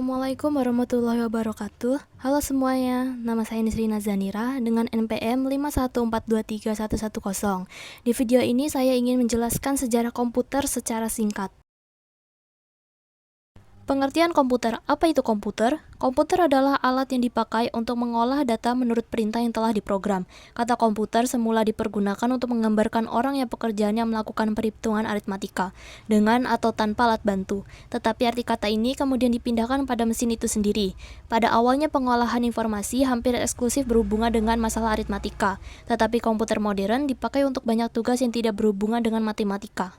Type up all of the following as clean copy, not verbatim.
Assalamualaikum warahmatullahi wabarakatuh. Halo semuanya, nama saya Nisrina Zanira dengan NPM 514231110. Di video ini saya ingin menjelaskan sejarah komputer secara singkat. Pengertian komputer. Apa itu komputer? Komputer adalah alat yang dipakai untuk mengolah data menurut perintah yang telah diprogram. Kata komputer semula dipergunakan untuk menggambarkan orang yang pekerjaannya melakukan perhitungan aritmatika, dengan atau tanpa alat bantu. Tetapi arti kata ini kemudian dipindahkan pada mesin itu sendiri. Pada awalnya pengolahan informasi hampir eksklusif berhubungan dengan masalah aritmatika, tetapi komputer modern dipakai untuk banyak tugas yang tidak berhubungan dengan matematika.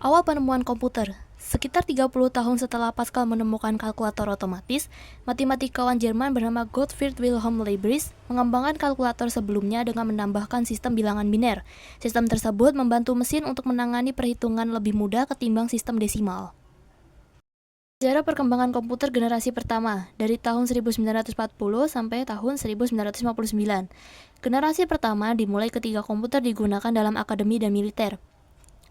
Awal penemuan komputer. Sekitar 30 tahun setelah Pascal menemukan kalkulator otomatis, matematikawan Jerman bernama Gottfried Wilhelm Leibniz mengembangkan kalkulator sebelumnya dengan menambahkan sistem bilangan biner. Sistem tersebut membantu mesin untuk menangani perhitungan lebih mudah ketimbang sistem desimal. Sejarah perkembangan komputer generasi pertama dari tahun 1940 sampai tahun 1959. Generasi pertama dimulai ketika komputer digunakan dalam akademi dan militer.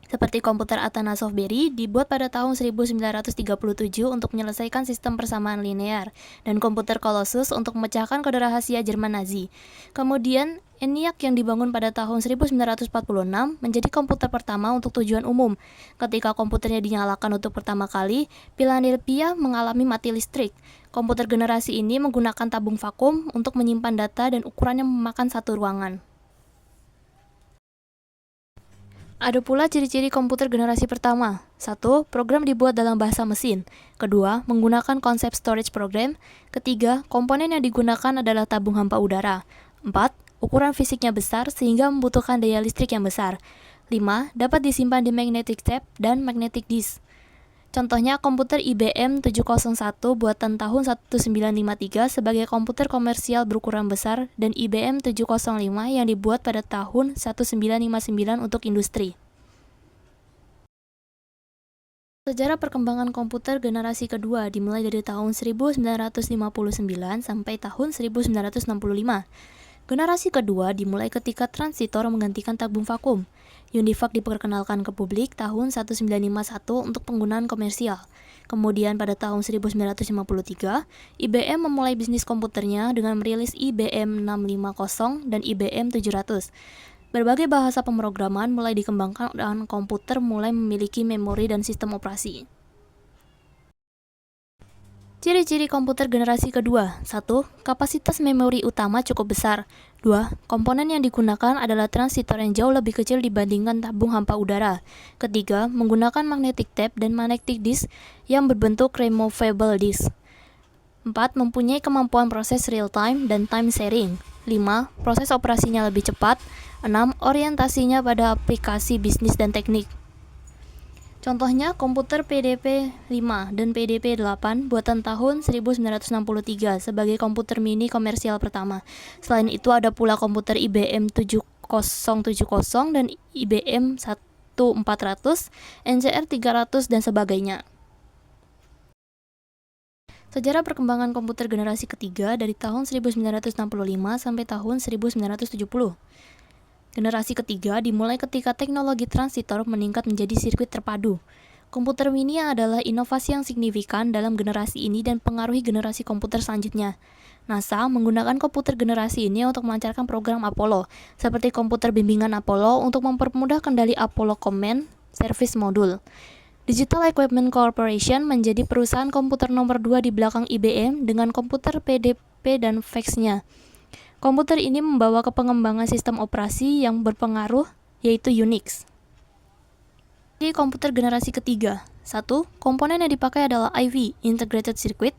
Seperti komputer Atanasoff Berry dibuat pada tahun 1937 untuk menyelesaikan sistem persamaan linear, dan komputer Colossus untuk memecahkan kode rahasia Jerman Nazi. Kemudian, ENIAC yang dibangun pada tahun 1946 menjadi komputer pertama untuk tujuan umum. Ketika komputernya dinyalakan untuk pertama kali, Philadelphia mengalami mati listrik. Komputer generasi ini menggunakan tabung vakum untuk menyimpan data dan ukurannya memakan satu ruangan. Ada pula ciri-ciri komputer generasi pertama. 1. Program dibuat dalam bahasa mesin. Kedua, menggunakan konsep storage program. Ketiga, komponen yang digunakan adalah tabung hampa udara. 4. Ukuran fisiknya besar sehingga membutuhkan daya listrik yang besar. 5. Dapat disimpan di magnetic tape dan magnetic disk. Contohnya komputer IBM 701 buatan tahun 1953 sebagai komputer komersial berukuran besar dan IBM 705 yang dibuat pada tahun 1959 untuk industri. Sejarah perkembangan komputer generasi kedua dimulai dari tahun 1959 sampai tahun 1965. Generasi kedua dimulai ketika transistor menggantikan tabung vakum. Univac diperkenalkan ke publik tahun 1951 untuk penggunaan komersial. Kemudian pada tahun 1953, IBM memulai bisnis komputernya dengan merilis IBM 650 dan IBM 700. Berbagai bahasa pemrograman mulai dikembangkan dan komputer mulai memiliki memori dan sistem operasi. Ciri-ciri komputer generasi kedua. 1. Kapasitas memori utama cukup besar. 2. Komponen yang digunakan adalah transistor yang jauh lebih kecil dibandingkan tabung hampa udara. Ketiga, menggunakan magnetic tape dan magnetic disk yang berbentuk removable disk. 4. Mempunyai kemampuan proses real time dan time sharing. 5. Proses operasinya lebih cepat. 6. Orientasinya pada aplikasi bisnis dan teknik. Contohnya komputer PDP-5 dan PDP-8 buatan tahun 1963 sebagai komputer mini komersial pertama. Selain itu ada pula komputer IBM 7070 dan IBM 1400, NCR 300 dan sebagainya. Sejarah perkembangan komputer generasi ketiga dari tahun 1965 sampai tahun 1970. Generasi ketiga dimulai ketika teknologi transistor meningkat menjadi sirkuit terpadu. Komputer mini adalah inovasi yang signifikan dalam generasi ini dan pengaruhi generasi komputer selanjutnya. NASA menggunakan komputer generasi ini untuk melancarkan program Apollo, seperti komputer bimbingan Apollo untuk mempermudah kendali Apollo Command Service Module. Digital Equipment Corporation menjadi perusahaan komputer nomor 2 di belakang IBM dengan komputer PDP dan fax-nya. Komputer ini membawa ke pengembangan sistem operasi yang berpengaruh, yaitu Unix. Di komputer generasi ketiga. 1. Komponen yang dipakai adalah IV, Integrated Circuit,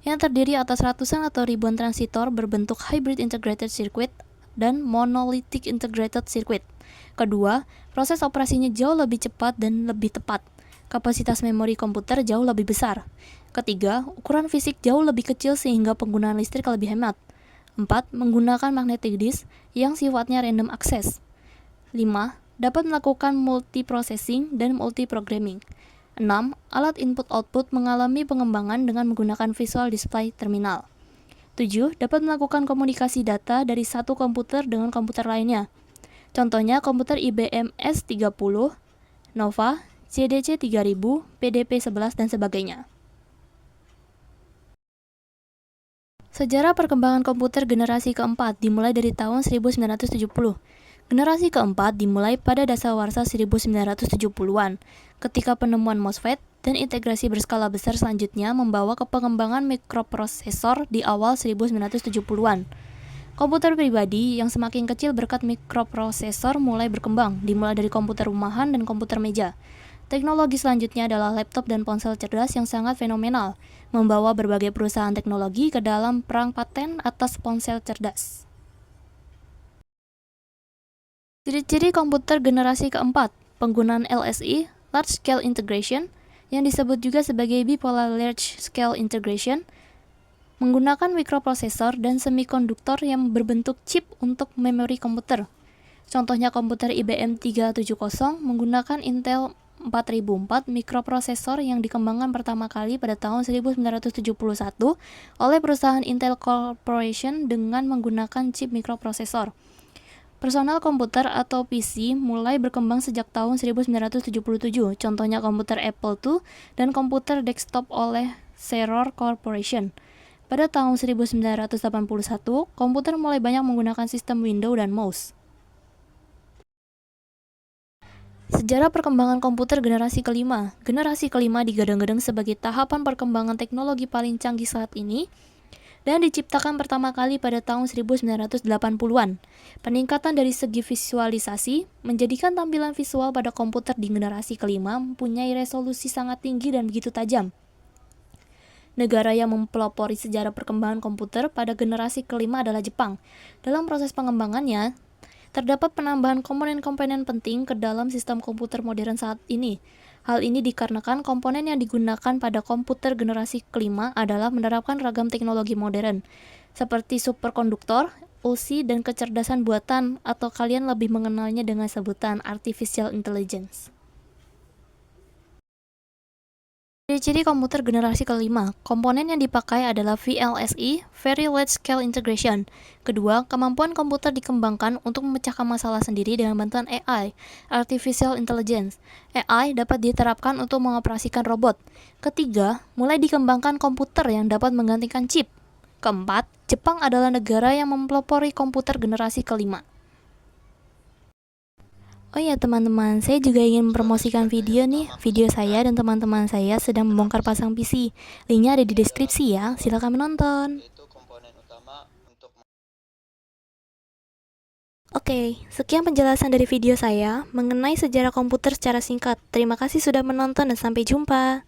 yang terdiri atas ratusan atau ribuan transistor berbentuk Hybrid Integrated Circuit dan Monolithic Integrated Circuit. Kedua, proses operasinya jauh lebih cepat dan lebih tepat. Kapasitas memori komputer jauh lebih besar. Ketiga, ukuran fisik jauh lebih kecil sehingga penggunaan listrik lebih hemat. 4. Menggunakan magnetic disk yang sifatnya random access. 5. Dapat melakukan multiprocessing dan multiprogramming. 6. Alat input-output mengalami pengembangan dengan menggunakan visual display terminal. 7. Dapat melakukan komunikasi data dari satu komputer dengan komputer lainnya. Contohnya komputer IBM S30, Nova, CDC 3000, PDP 11, dan sebagainya. Sejarah perkembangan komputer generasi keempat dimulai dari tahun 1970. Generasi keempat dimulai pada dasawarsa 1970-an, ketika penemuan MOSFET dan integrasi berskala besar selanjutnya membawa ke pengembangan mikroprosesor di awal 1970-an. Komputer pribadi yang semakin kecil berkat mikroprosesor mulai berkembang, dimulai dari komputer rumahan dan komputer meja. Teknologi selanjutnya adalah laptop dan ponsel cerdas yang sangat fenomenal, membawa berbagai perusahaan teknologi ke dalam perang paten atas ponsel cerdas. Ciri-ciri komputer generasi keempat, penggunaan LSI, Large Scale Integration, yang disebut juga sebagai Bipolar Large Scale Integration, menggunakan mikroprosesor dan semikonduktor yang berbentuk chip untuk memori komputer. Contohnya komputer IBM 370 menggunakan Intel 4004 mikroprosesor yang dikembangkan pertama kali pada tahun 1971 oleh perusahaan Intel Corporation dengan menggunakan chip mikroprosesor. Personal komputer atau PC mulai berkembang sejak tahun 1977, contohnya komputer Apple II dan komputer desktop oleh Xerox Corporation. Pada tahun 1981, komputer mulai banyak menggunakan sistem Windows dan mouse. Sejarah perkembangan komputer generasi kelima. Generasi kelima digadang-gadang sebagai tahapan perkembangan teknologi paling canggih saat ini dan diciptakan pertama kali pada tahun 1980-an. Peningkatan dari segi visualisasi menjadikan tampilan visual pada komputer di generasi kelima mempunyai resolusi sangat tinggi dan begitu tajam. Negara yang mempelopori sejarah perkembangan komputer pada generasi kelima adalah Jepang. Dalam proses pengembangannya, terdapat penambahan komponen-komponen penting ke dalam sistem komputer modern saat ini. Hal ini dikarenakan komponen yang digunakan pada komputer generasi kelima adalah menerapkan ragam teknologi modern, seperti superkonduktor, ULSI, dan kecerdasan buatan, atau kalian lebih mengenalnya dengan sebutan Artificial Intelligence. Ciri-ciri komputer generasi kelima, komponen yang dipakai adalah VLSI, Very Large Scale Integration. Kedua, kemampuan komputer dikembangkan untuk memecahkan masalah sendiri dengan bantuan AI, Artificial Intelligence. AI dapat diterapkan untuk mengoperasikan robot. Ketiga, mulai dikembangkan komputer yang dapat menggantikan chip. Keempat, Jepang adalah negara yang mempelopori komputer generasi kelima. Oh ya teman-teman, saya juga ingin mempromosikan video saya dan teman-teman saya sedang membongkar pasang PC. Linknya ada di deskripsi ya, silakan menonton. Oke, sekian penjelasan dari video saya mengenai sejarah komputer secara singkat. Terima kasih sudah menonton dan sampai jumpa.